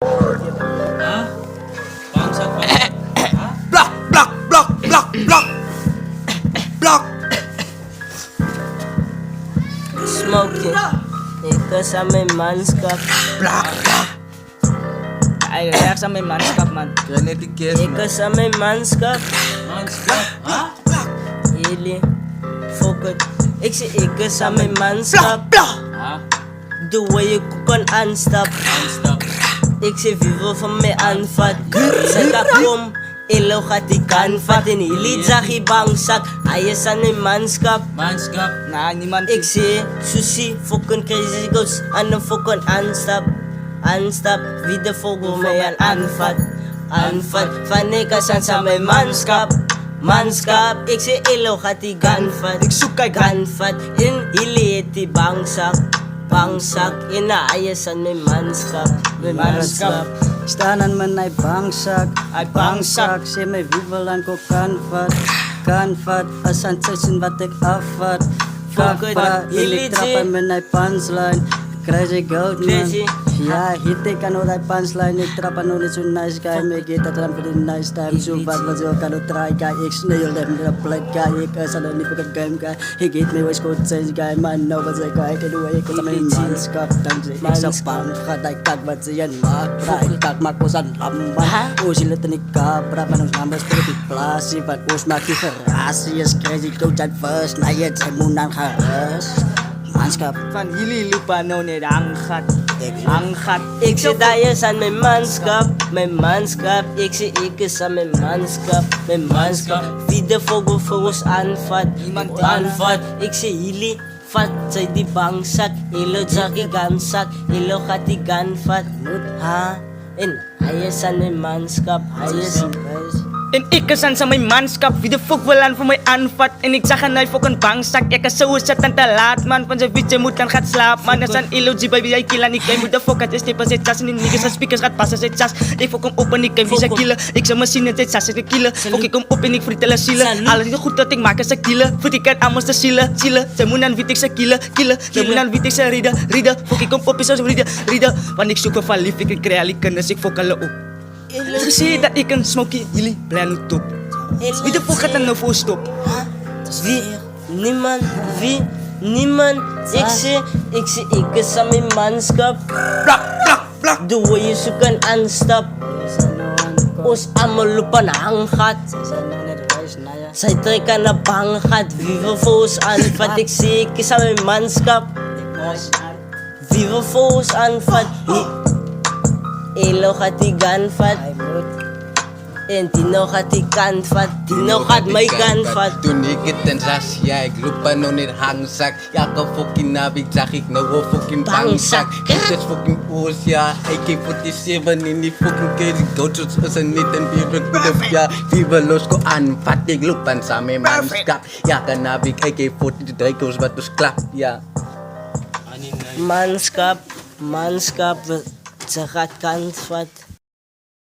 Ha? Bangsat ba? Ha? Block, block, block, block, block, block. Smoking. Ito sa may manskap. Block, block. Ay, react sa may manskap man. Kinetic kiss, Ito man. sa may manskap. Manskap? Ha? Ili. Focus. Iko sa may manskap. Block, block. Ha? The way you cook on unstop. Manskap? Iksi vivo from me anfat. Sa kapom. Ilaw katikan fat. Inilid sa kibangsak. Ayasan may manskap. Manskap? Na ni man. Iksi. Susi. Fokon crazy ghost. Ano fokon unstop. Unstop. Vida fogo mayan unfat. Unfat. Fanay kasan sa may manskap. Manskap. Iksi ilaw katigan fat. Iksukay Ganfat. In iliiti bangsak. Bangsak. Inaayasan may manskap. May manskap. Stanan man ay bangsak, Ay bangsak. Si may vivalan ko kanfat, kanfat, asan sa sinbatik afat, Fokot, fakpa, iliji. ilitrapan man ay punchline, crazy goat man. Crazy. Yeah, hiti ka no ay punchline, itrapan no ni so nice guy, may kita tram pretty nice time, so bad was yo kano try guy, x-nail them na play guy, ikasa na ni pagkat game guy, higit may waste code change guy, man, no was ay guy, kadu ay ka may manskap, tangsi, sa pang kaday kagbat siyan, makray, kagmakusan lamban, o sila tanik kapra, manong numbers, pero di plasi, but os makiferasi, yes, crazy coach at first, na yet sa munang haras, manskap, Fan hili lupa no ni angkat. Angkat. Iksi dayasan may manskap. May manskap. Iksi sa may manskap. May manskap. Vida fogo fogos anfat. Anfat. Iksi hili. Fat sa di bangsak. Ilo jaki gansak. Ilo kati ganfat. Ha? In ayasan may manskap. Ayasan. In ikasan sa may manskap, video fugwalan for may anfat. In iksakan na fokon bangsak, ikasawus sa tantalat man. Pan sa video mutan kat slap man. Nasan ilo jibay biyay kila ni kay muda fokat. Este pa sa chas, ninigas sa speakers kat pasa sa chas. Fokon open ni kay visa kila. Iksa masin na sa chas sa kila. Fokin kong open ni free tala sila. Alas ito kuta ting maka sa kila. Futikan amos sa sila. Samunan vitik sa kila. Samunan vitik sa rida. Fokin kong open sa rida. Panik suka falifik krealikan na sik fokala o. Kasi that ikan smoky ili plan top. Ito po katan na full stop. Niman. Iksi sa may manskap. Block, block, block. The way you sukan unstop. Us amalupan angkat. Sa ito'y ka na bangkat. Viva Fos anfat. Iksi sa may manskap. Viva Fos anfat. Ilo kati ganfat. En tino kati kanfat. Tino kat may ganfat. Tunikit dan sasyay lupa nonit hangsak yaka fucking nabig sakik na wo fucking bangsak kitas fucking usya AK-47 ini fucking kiri go to sanit and biber kudafya viva los ko anfatig lupan sa may manskap yaka nabig AK-43 goes batus klap ya Manskap. Zakat kanfat.